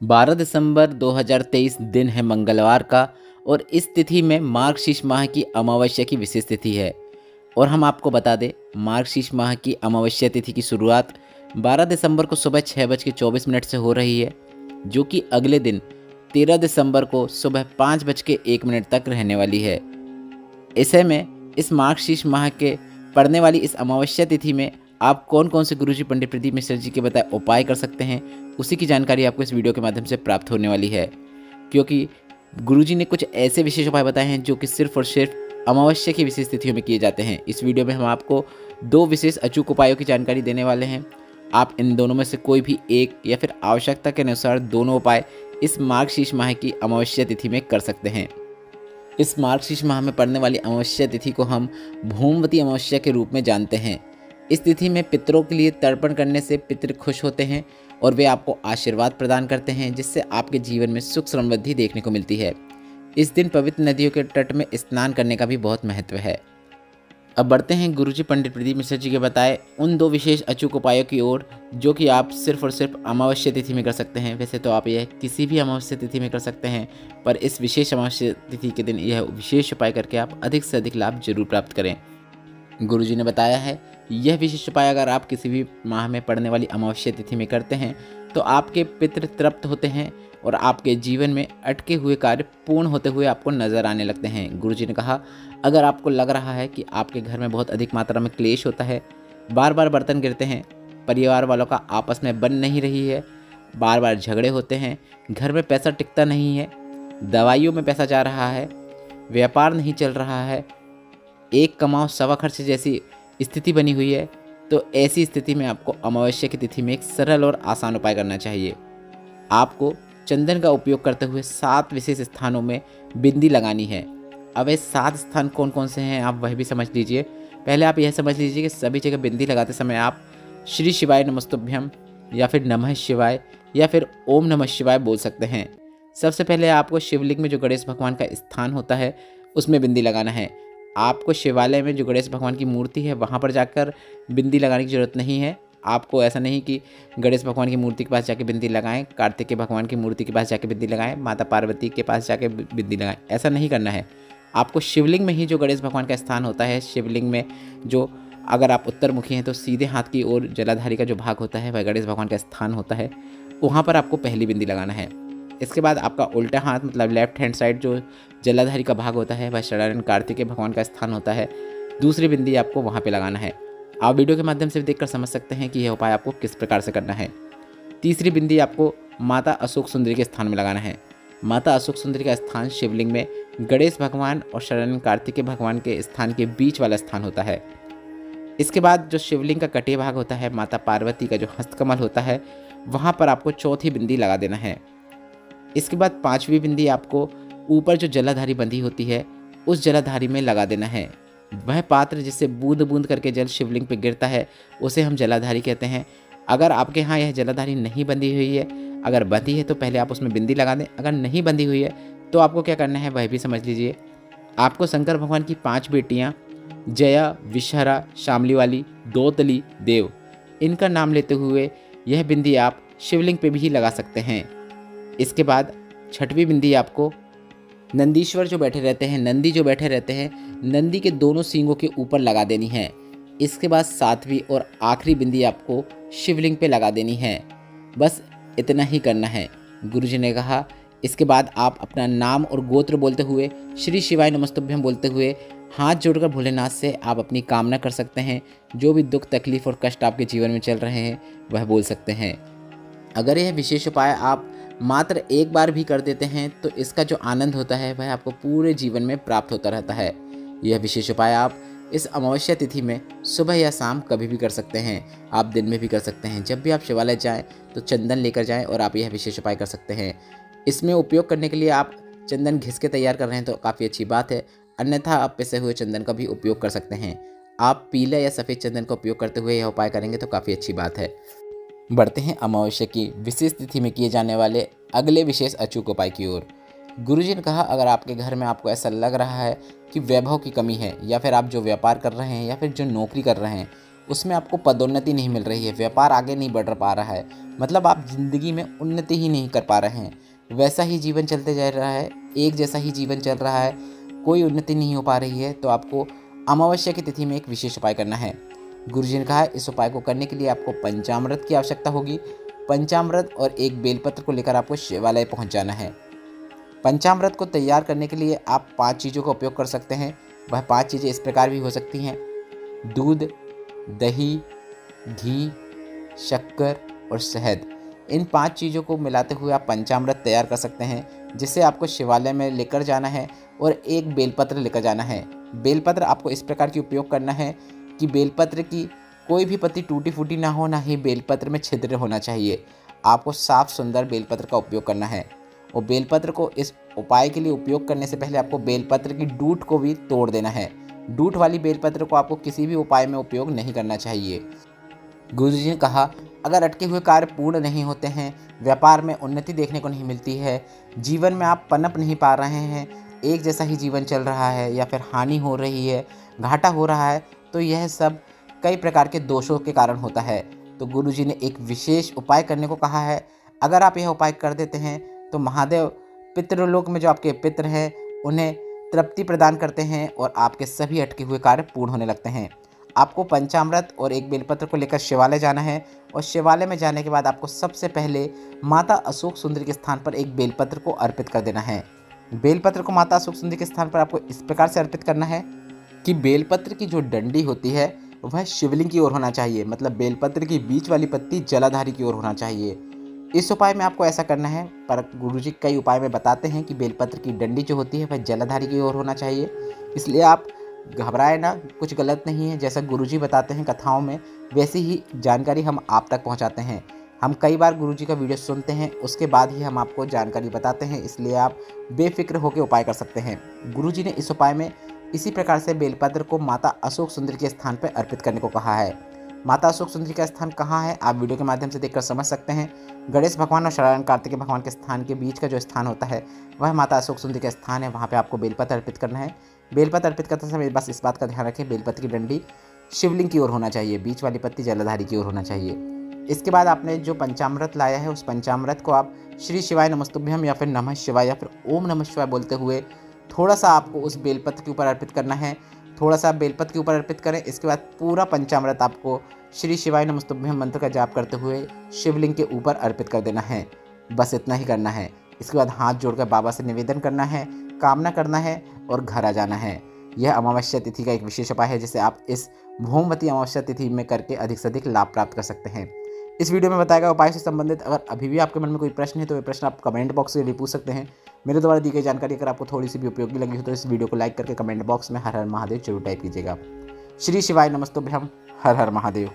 12 दिसंबर 2023 दिन है मंगलवार का और इस तिथि में मार्गशीर्ष माह की अमावस्या की विशेष तिथि है। और हम आपको बता दें, मार्गशीर्ष माह की अमावस्या तिथि की शुरुआत 12 दिसंबर को सुबह 6:24 से हो रही है, जो कि अगले दिन 13 दिसंबर को सुबह 5:01 तक रहने वाली है। ऐसे में इस मार्गशीर्ष माह के पड़ने वाली इस अमावस्या तिथि में आप कौन कौन से गुरुजी पंडित प्रदीप मिश्र जी के बताए उपाय कर सकते हैं, उसी की जानकारी आपको इस वीडियो के माध्यम से प्राप्त होने वाली है। क्योंकि गुरुजी ने कुछ ऐसे विशेष उपाय बताए हैं जो कि सिर्फ और सिर्फ अमावस्या की विशेष तिथियों में किए जाते हैं। इस वीडियो में हम आपको 2 विशेष अचूक उपायों की जानकारी देने वाले हैं। आप इन दोनों में से कोई भी एक या फिर आवश्यकता के अनुसार दोनों उपाय इस मार्गशीर्ष माह की अमावस्या तिथि में कर सकते हैं। इस मार्गशीर्ष माह में पड़ने वाली अमावस्या तिथि को हम भूमवती अमावस्या के रूप में जानते हैं। इस तिथि में पितरों के लिए तर्पण करने से पितृ खुश होते हैं और वे आपको आशीर्वाद प्रदान करते हैं, जिससे आपके जीवन में सुख समृद्धि देखने को मिलती है। इस दिन पवित्र नदियों के तट में स्नान करने का भी बहुत महत्व है। अब बढ़ते हैं गुरुजी पंडित प्रदीप मिश्र जी के बताए उन 2 विशेष अचूक उपायों की ओर, जो कि आप सिर्फ और सिर्फ अमावस्या तिथि में कर सकते हैं। वैसे तो आप यह किसी भी अमावस्या तिथि में कर सकते हैं, पर इस विशेष अमावस्या तिथि के दिन यह विशेष उपाय करके आप अधिक से अधिक लाभ जरूर प्राप्त करें। गुरुजी ने बताया है, यह विशेष उपाय अगर आप किसी भी माह में पड़ने वाली अमावस्या तिथि में करते हैं तो आपके पितृ तृप्त होते हैं और आपके जीवन में अटके हुए कार्य पूर्ण होते हुए आपको नजर आने लगते हैं। गुरुजी ने कहा, अगर आपको लग रहा है कि आपके घर में बहुत अधिक मात्रा में क्लेश होता है, बार बार बर्तन गिरते हैं, परिवार वालों का आपस में बन नहीं रही है, बार बार झगड़े होते हैं, घर में पैसा टिकता नहीं है, दवाइयों में पैसा जा रहा है, व्यापार नहीं चल रहा है, एक कमाओ सवा खर्च जैसी स्थिति बनी हुई है, तो ऐसी स्थिति में आपको अमावस्या की तिथि में एक सरल और आसान उपाय करना चाहिए। आपको चंदन का उपयोग करते हुए 7 विशेष स्थानों में बिंदी लगानी है। अब ये 7 स्थान कौन कौन से हैं आप वह भी समझ लीजिए। पहले आप यह समझ लीजिए कि सभी जगह बिंदी लगाते समय आप श्री शिवाय नमस्तुभ्यम या फिर नमः शिवाय या फिर ओम नमः शिवाय बोल सकते हैं। सबसे पहले आपको शिवलिंग में जो गणेश भगवान का स्थान होता है उसमें बिंदी लगाना है। आपको शिवालय में जो गणेश भगवान की मूर्ति है वहाँ पर जाकर बिंदी लगाने की ज़रूरत नहीं है। आपको ऐसा नहीं कि गणेश भगवान की मूर्ति के पास जाके बिंदी लगाएं, कार्तिकेय भगवान की मूर्ति के पास जाके बिंदी लगाएं, माता पार्वती के पास जाके बिंदी लगाएं, ऐसा नहीं करना है। आपको शिवलिंग में ही जो गणेश भगवान का स्थान होता है, शिवलिंग में जो अगर आप उत्तरमुखी हैं तो सीधे हाथ की ओर जलाधारी का जो भाग होता है वह गणेश भगवान का स्थान होता है, वहाँ पर आपको पहली बिंदी लगाना है। इसके बाद आपका उल्टा हाथ मतलब लेफ्ट हैंड साइड जो जलाधारी का भाग होता है वह शरण कार्तिकेय भगवान का स्थान होता है, दूसरी बिंदी आपको वहाँ पे लगाना है। आप वीडियो के माध्यम से देखकर समझ सकते हैं कि यह उपाय आपको किस प्रकार से करना है। तीसरी बिंदी आपको माता अशोक सुंदरी के स्थान में लगाना है। माता अशोक सुंदरी का स्थान शिवलिंग में गणेश भगवान और शरण कार्तिकेय भगवान के स्थान के बीच वाला स्थान होता है। इसके बाद जो शिवलिंग का कटे भाग होता है, माता पार्वती का जो हस्तकमल होता है, वहाँ पर आपको चौथी बिंदी लगा देना है। इसके बाद 5वीं बिंदी आपको ऊपर जो जलाधारी बंधी होती है उस जलाधारी में लगा देना है। वह पात्र जिससे बूंद बूंद करके जल शिवलिंग पे गिरता है उसे हम जलाधारी कहते हैं। अगर आपके यहाँ यह जलाधारी नहीं बंधी हुई है, अगर बंधी है तो पहले आप उसमें बिंदी लगा दें, अगर नहीं बंधी हुई है तो आपको क्या करना है वह भी समझ लीजिए। आपको शंकर भगवान की 5 बेटियाँ जया, विषहरा, शामली वाली, दोतली, देव, इनका नाम लेते हुए यह बिंदी आप शिवलिंग पे भी लगा सकते हैं। इसके बाद 6वीं बिंदी आपको नंदीश्वर जो बैठे रहते हैं, नंदी जो बैठे रहते हैं, नंदी के दोनों सींगों के ऊपर लगा देनी है। इसके बाद 7वीं और आखिरी बिंदी आपको शिवलिंग पे लगा देनी है। बस इतना ही करना है। गुरुजी ने कहा, इसके बाद आप अपना नाम और गोत्र बोलते हुए श्री शिवाय नमस्तुभ्यम बोलते हुए हाथ जोड़कर भोलेनाथ से आप अपनी कामना कर सकते हैं। जो भी दुख तकलीफ और कष्ट आपके जीवन में चल रहे हैं वह बोल सकते हैं। अगर यह विशेष उपाय आप मात्र एक बार भी कर देते हैं तो इसका जो आनंद होता है वह आपको पूरे जीवन में प्राप्त होता रहता है। यह विशेष उपाय आप इस अमावस्या तिथि में सुबह या शाम कभी भी कर सकते हैं। आप दिन में भी कर सकते हैं। जब भी आप शिवालय जाएं तो चंदन लेकर जाएं और आप यह विशेष उपाय कर सकते हैं। इसमें उपयोग करने के लिए आप चंदन घिस के तैयार कर रहे हैं तो काफ़ी अच्छी बात है, अन्यथा आप पिसे हुए चंदन का भी उपयोग कर सकते हैं। आप पीला या सफ़ेद चंदन का उपयोग करते हुए यह उपाय करेंगे तो काफ़ी अच्छी बात है। बढ़ते हैं अमावस्या की विशेष तिथि में किए जाने वाले अगले विशेष अचूक उपाय की ओर। गुरुजी ने कहा, अगर आपके घर में आपको ऐसा लग रहा है कि वैभव की कमी है, या फिर आप जो व्यापार कर रहे हैं या फिर जो नौकरी कर रहे हैं उसमें आपको पदोन्नति नहीं मिल रही है, व्यापार आगे नहीं बढ़ पा रहा है, मतलब आप ज़िंदगी में उन्नति ही नहीं कर पा रहे हैं, वैसा ही जीवन चलते जा रहा है, एक जैसा ही जीवन चल रहा है, कोई उन्नति नहीं हो पा रही है, तो आपको अमावस्या की तिथि में एक विशेष उपाय करना है। गुरुजी ने कहा है इस उपाय को करने के लिए आपको पंचामृत की आवश्यकता होगी। पंचामृत और एक बेलपत्र को लेकर आपको शिवालय पहुंच जाना है। पंचामृत को तैयार करने के लिए आप 5 चीज़ों का उपयोग कर सकते हैं। वह 5 चीज़ें इस प्रकार भी हो सकती हैं: दूध, दही, घी, शक्कर और शहद। इन 5 चीज़ों को मिलाते हुए आप पंचामृत तैयार कर सकते हैं, जिसे आपको शिवालय में लेकर जाना है और एक बेलपत्र लेकर जाना है। बेलपत्र आपको इस प्रकार की उपयोग करना है कि बेलपत्र की कोई भी पत्ती टूटी फूटी ना हो, ना ही बेलपत्र में छिद्र होना चाहिए। आपको साफ सुंदर बेलपत्र का उपयोग करना है और बेलपत्र को इस उपाय के लिए उपयोग करने से पहले आपको बेलपत्र की डूंठ को भी तोड़ देना है। डूंठ वाली बेलपत्र को आपको किसी भी उपाय में उपयोग नहीं करना चाहिए। गुरुजी ने कहा अगर अटके हुए कार्य पूर्ण नहीं होते हैं, व्यापार में उन्नति देखने को नहीं मिलती है, जीवन में आप पनप नहीं पा रहे हैं, एक जैसा ही जीवन चल रहा है या फिर हानि हो रही है, घाटा हो रहा है, तो यह सब कई प्रकार के दोषों के कारण होता है। तो गुरुजी ने एक विशेष उपाय करने को कहा है। अगर आप यह उपाय कर देते हैं तो महादेव पितृलोक में जो आपके पितृ हैं उन्हें तृप्ति प्रदान करते हैं और आपके सभी अटके हुए कार्य पूर्ण होने लगते हैं। आपको पंचामृत और एक बेलपत्र को लेकर शिवालय जाना है और शिवालय में जाने के बाद आपको सबसे पहले माता अशोक सुंदरी के स्थान पर एक बेलपत्र को अर्पित कर देना है। बेलपत्र को माता अशोक सुंदरी के स्थान पर आपको इस प्रकार से अर्पित करना है कि बेलपत्र की जो डंडी होती है वह शिवलिंग की ओर होना चाहिए, मतलब बेलपत्र की बीच वाली पत्ती जलाधारी की ओर होना चाहिए। इस उपाय में आपको ऐसा करना है, पर गुरुजी कई उपाय में बताते हैं कि बेलपत्र की डंडी जो होती है वह जलाधारी की ओर होना चाहिए। इसलिए आप घबराए ना, कुछ गलत नहीं है। जैसा गुरुजी बताते हैं कथाओं में, वैसी ही जानकारी हम आप तक पहुंचाते हैं। हम कई बार गुरुजी का वीडियो सुनते हैं, उसके बाद ही हम आपको जानकारी बताते हैं, इसलिए आप बेफिक्र होकर उपाय कर सकते हैं। गुरुजी ने इस उपाय में इसी प्रकार से बेलपत्र को माता अशोक सुंदरी के स्थान पर अर्पित करने को कहा है। माता अशोक सुंदरी का स्थान कहाँ है आप वीडियो के माध्यम से देखकर समझ सकते हैं। गणेश भगवान और शरण कार्तिकेय भगवान के स्थान के बीच का जो स्थान होता है वह माता अशोक सुंदरी का स्थान है। वहाँ पे आपको बेलपत्र अर्पित करना है। बेलपत्र अर्पित करते समय बस इस बात का ध्यान रखें, बेलपत्र की डंडी शिवलिंग की ओर होना चाहिए, बीच वाली पत्ती जलाधारी की ओर होना चाहिए। इसके बाद आपने जो पंचामृत लाया है उस पंचामृत को आप श्री शिवाय नमस्तुभ्यम या फिर नमः शिवाय या फिर ओम नमः शिवाय बोलते हुए थोड़ा सा आपको उस बेलपत्र के ऊपर अर्पित करना है। थोड़ा सा बेलपत्र के ऊपर अर्पित करें। इसके बाद पूरा पंचामृत आपको श्री शिवाय नमस्तुभ्यम मंत्र का जाप करते हुए शिवलिंग के ऊपर अर्पित कर देना है। बस इतना ही करना है। इसके बाद हाथ जोड़कर बाबा से निवेदन करना है, कामना करना है और घर आ जाना है। यह अमावस्या तिथि का एक विशेष उपाय है जिसे आप इस भौमवती अमावस्या तिथि में करके अधिक से अधिक लाभ प्राप्त कर सकते हैं। इस वीडियो में बताया गया उपाय से संबंधित अगर अभी भी आपके मन में कोई प्रश्न है तो वे प्रश्न आप कमेंट बॉक्स से पूछ सकते हैं। मेरे द्वारा दी गई जानकारी अगर आपको थोड़ी सी भी उपयोगी लगी हो तो इस वीडियो को लाइक करके कमेंट बॉक्स में हर हर महादेव जरूर टाइप कीजिएगा। श्री शिवाय नमस्तुभ्यम, हर हर महादेव।